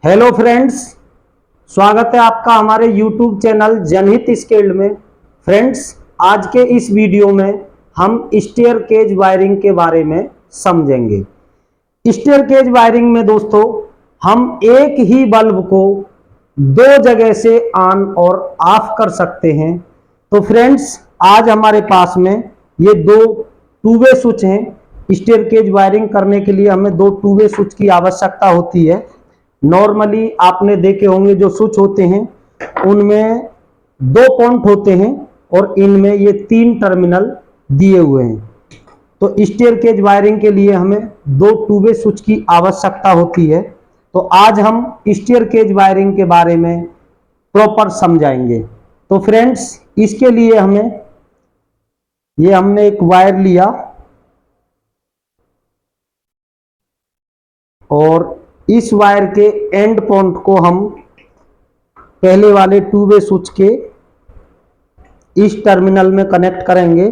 Hello friends, स्वागत है आपका हमारे यूट्यूब चैनल जनहित स्किल्ड में। फ्रेंड्स, आज के इस वीडियो में हम स्टेयर केज वायरिंग के बारे में समझेंगे। स्टेयर केज वायरिंग में दोस्तों हम एक ही बल्ब को दो जगह से ऑन और ऑफ कर सकते हैं। तो फ्रेंड्स, आज हमारे पास में ये दो टू वे स्विच हैं। स्टेयर केज वायरिंग करने के लिए हमें दो टू वे स्विच की आवश्यकता होती है। नॉर्मली आपने देखे होंगे जो स्विच होते हैं उनमें दो पॉइंट होते हैं और इनमें ये तीन टर्मिनल दिए हुए हैं। तो स्टेयर केज वायरिंग के लिए हमें दो टू वे स्विच की आवश्यकता होती है। तो आज हम स्टेयर केज वायरिंग के बारे में प्रॉपर समझाएंगे। तो फ्रेंड्स, इसके लिए हमने एक वायर लिया और इस वायर के एंड पॉइंट को हम पहले वाले टू वे स्विच के इस टर्मिनल में कनेक्ट करेंगे।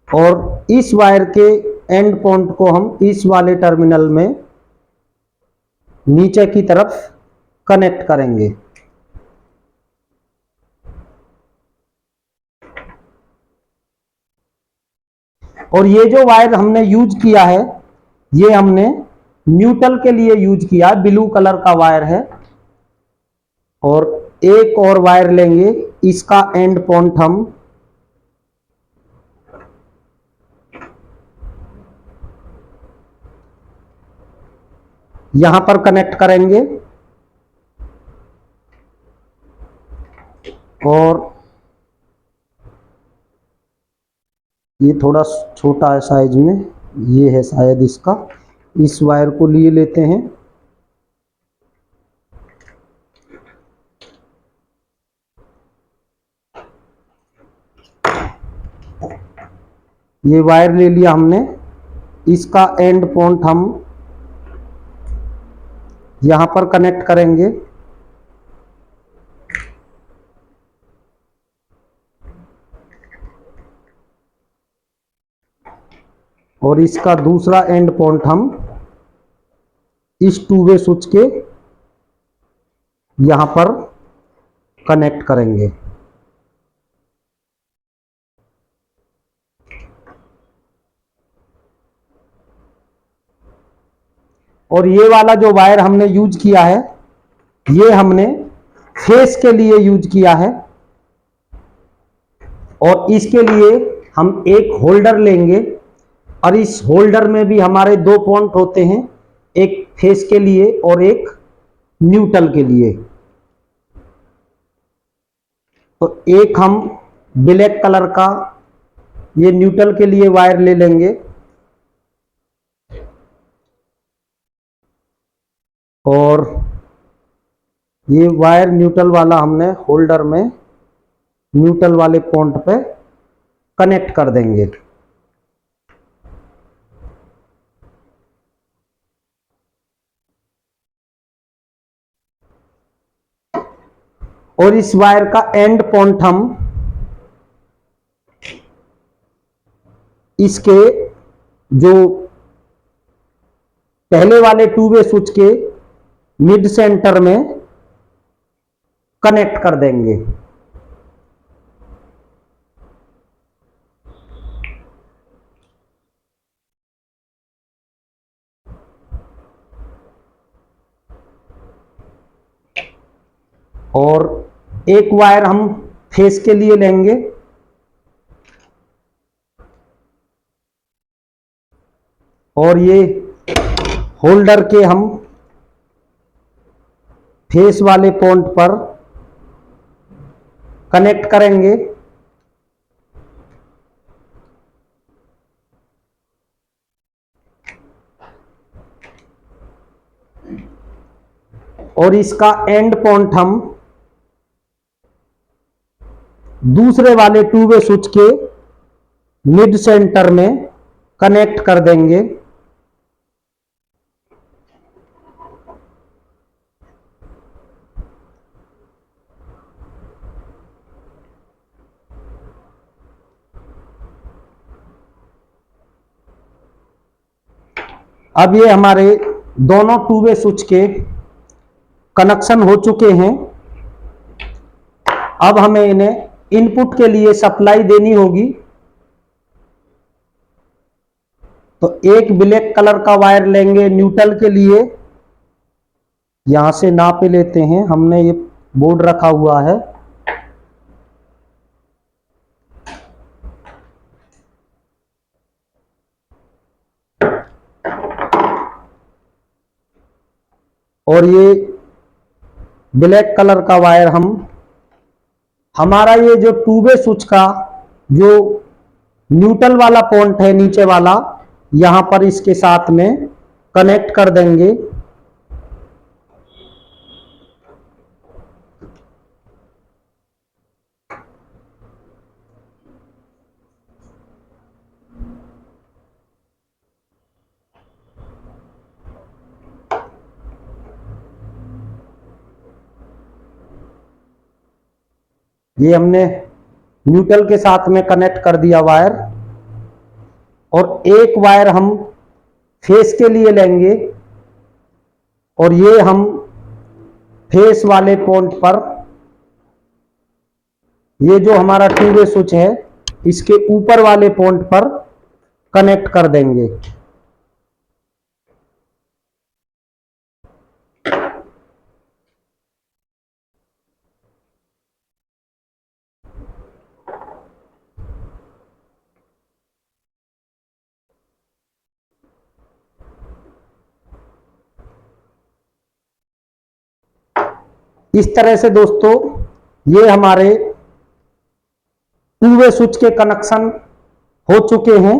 और इस वायर के एंड पॉइंट को हम इस वाले टर्मिनल में नीचे की तरफ कनेक्ट करेंगे। और ये जो वायर हमने यूज किया है ये हमने न्यूट्रल के लिए यूज किया, ब्लू कलर का वायर है। और एक और वायर लेंगे, इसका एंड पॉइंट हम यहां पर कनेक्ट करेंगे। और ये थोड़ा छोटा है साइज में, ये है शायद इसका। इस वायर को लिए लेते हैं। ये वायर ले लिया हमने, इसका एंड पॉइंट हम यहां पर कनेक्ट करेंगे। और इसका दूसरा एंड पॉइंट हम इस टू वे स्विच के यहां पर कनेक्ट करेंगे। और ये वाला जो वायर हमने यूज किया है ये हमने फेस के लिए यूज किया है। और इसके लिए हम एक होल्डर लेंगे और इस होल्डर में भी हमारे दो पॉइंट होते हैं, एक फेस के लिए और एक न्यूट्रल के लिए। तो एक हम ब्लैक कलर का ये न्यूट्रल के लिए वायर ले लेंगे और ये वायर न्यूट्रल वाला हमने होल्डर में न्यूट्रल वाले पॉइंट पे कनेक्ट कर देंगे। और इस वायर का एंड पॉइंट हम इसके जो पहले वाले टू वे स्विच के मिड सेंटर में कनेक्ट कर देंगे। और एक वायर हम फेस के लिए लेंगे और ये होल्डर के हम फेस वाले पॉइंट पर कनेक्ट करेंगे। और इसका एंड पॉइंट हम दूसरे वाले टू वे स्विच के मिड सेंटर में कनेक्ट कर देंगे। अब ये हमारे दोनों टू वे स्विच के कनेक्शन हो चुके हैं। अब हमें इन्हें इनपुट के लिए सप्लाई देनी होगी। तो एक ब्लैक कलर का वायर लेंगे न्यूट्रल के लिए, यहां से नाप लेते हैं, हमने ये बोर्ड रखा हुआ है। और ये ब्लैक कलर का वायर हमारा ये जो टू वे स्विच का जो न्यूट्रल वाला पॉइंट है नीचे वाला, यहां पर इसके साथ में कनेक्ट कर देंगे। ये हमने न्यूट्रल के साथ में कनेक्ट कर दिया वायर, और एक वायर हम फेस के लिए लेंगे, और ये हम फेस वाले पॉइंट पर, ये जो हमारा टू वे स्विच है इसके ऊपर वाले पॉइंट पर कनेक्ट कर देंगे। इस तरह से दोस्तों ये हमारे टू वे स्विच के कनेक्शन हो चुके हैं।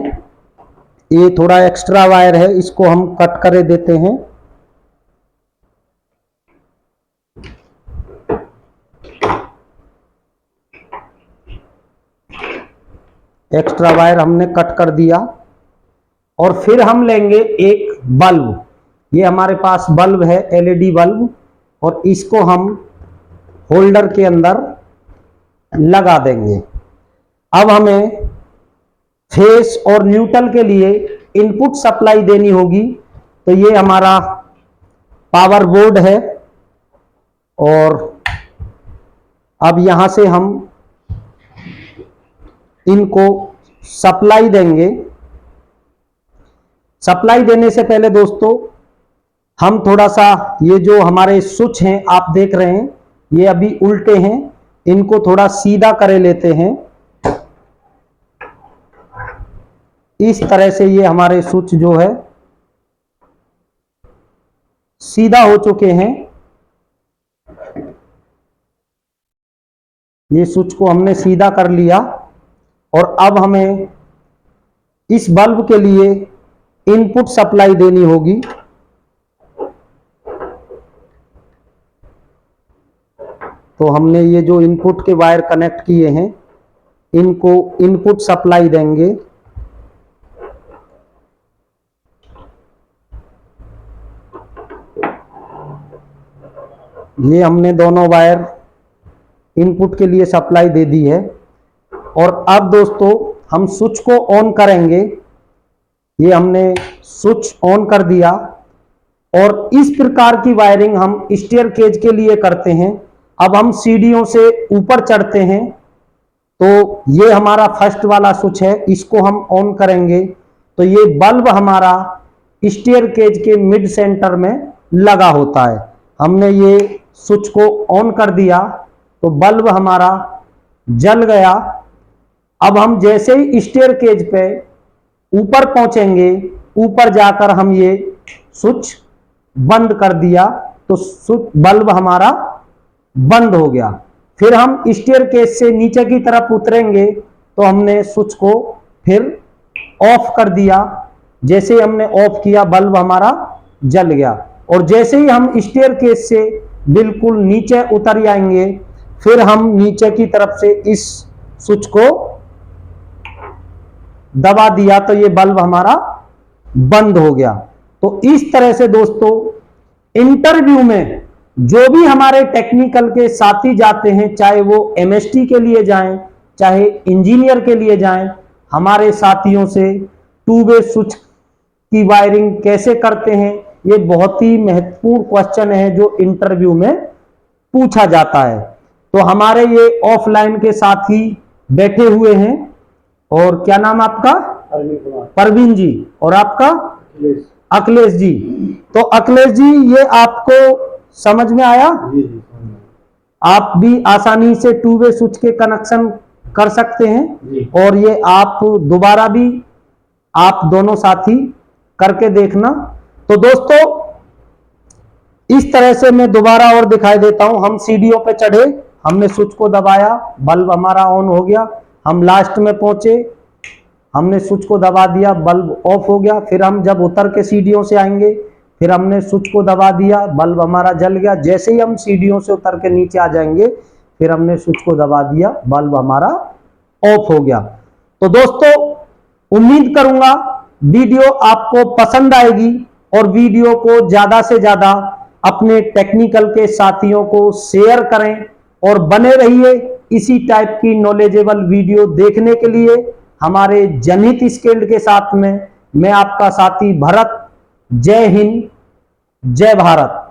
ये थोड़ा एक्स्ट्रा वायर है, इसको हम कट कर देते हैं। एक्स्ट्रा वायर हमने कट कर दिया, और फिर हम लेंगे एक बल्ब। ये हमारे पास बल्ब है, एलईडी बल्ब, और इसको हम होल्डर के अंदर लगा देंगे। अब हमें फेस और न्यूट्रल के लिए इनपुट सप्लाई देनी होगी। तो ये हमारा पावर बोर्ड है, और अब यहां से हम इनको सप्लाई देंगे। सप्लाई देने से पहले दोस्तों हम थोड़ा सा, ये जो हमारे स्विच हैं आप देख रहे हैं ये अभी उल्टे हैं, इनको थोड़ा सीधा कर लेते हैं। इस तरह से ये हमारे स्विच जो है सीधा हो चुके हैं। ये स्विच को हमने सीधा कर लिया, और अब हमें इस बल्ब के लिए इनपुट सप्लाई देनी होगी। तो हमने ये जो इनपुट के वायर कनेक्ट किए हैं इनको इनपुट सप्लाई देंगे। ये हमने दोनों वायर इनपुट के लिए सप्लाई दे दी है, और अब दोस्तों हम स्विच को ऑन करेंगे। ये हमने स्विच ऑन कर दिया, और इस प्रकार की वायरिंग हम स्टेयर केज के लिए करते हैं। अब हम सीढ़ियों से ऊपर चढ़ते हैं, तो ये हमारा फर्स्ट वाला स्विच है, इसको हम ऑन करेंगे तो ये बल्ब हमारा स्टेयर केज के मिड सेंटर में लगा होता है। हमने ये स्विच को ऑन कर दिया तो बल्ब हमारा जल गया। अब हम जैसे ही स्टेयर केज पे ऊपर पहुंचेंगे, ऊपर जाकर हम ये स्विच बंद कर दिया तो स्विच बल्ब हमारा बंद हो गया। फिर हम स्टेयर केज से नीचे की तरफ उतरेंगे तो हमने स्विच को फिर ऑफ कर दिया। जैसे ही हमने ऑफ किया बल्ब हमारा जल गया, और जैसे ही हम स्टेयर केज से बिल्कुल नीचे उतर जाएंगे फिर हम नीचे की तरफ से इस स्विच को दबा दिया तो ये बल्ब हमारा बंद हो गया। तो इस तरह से दोस्तों इंटरव्यू में जो भी हमारे टेक्निकल के साथी जाते हैं, चाहे वो एमएसटी के लिए जाएं चाहे इंजीनियर के लिए जाएं, हमारे साथियों से टू वे स्विच की वायरिंग कैसे करते हैं, ये बहुत ही महत्वपूर्ण क्वेश्चन है जो इंटरव्यू में पूछा जाता है। तो हमारे ये ऑफलाइन के साथी बैठे हुए हैं, और क्या नाम आपका? परवीन जी। और आपका? अखिलेश जी। तो अखिलेश जी, ये आपको समझ में आया? आप भी आसानी से 2 वे स्विच के कनेक्शन कर सकते हैं, और ये आप दोबारा भी आप दोनों साथी करके देखना। तो दोस्तों, इस तरह से मैं दोबारा और दिखाई देता हूं। हम सीढ़ियों पे चढ़े, हमने स्विच को दबाया, बल्ब हमारा ऑन हो गया। हम लास्ट में पहुंचे, हमने स्विच को दबा दिया, बल्ब ऑफ हो गया। फिर हम जब उतर के सीढ़ियों से आएंगे, फिर हमने स्विच को दबा दिया, बल्ब हमारा जल गया। जैसे ही हम सीढ़ियों से उतर के नीचे आ जाएंगे, फिर हमने स्विच को दबा दिया, बल्ब हमारा ऑफ हो गया। तो दोस्तों, उम्मीद करूंगा वीडियो आपको पसंद आएगी, और वीडियो को ज्यादा से ज्यादा अपने टेक्निकल के साथियों को शेयर करें, और बने रहिए इसी टाइप की नॉलेजेबल वीडियो देखने के लिए हमारे जनहित स्किल्ड के साथ में। मैं आपका साथी भरत। जय हिंद, जय भारत।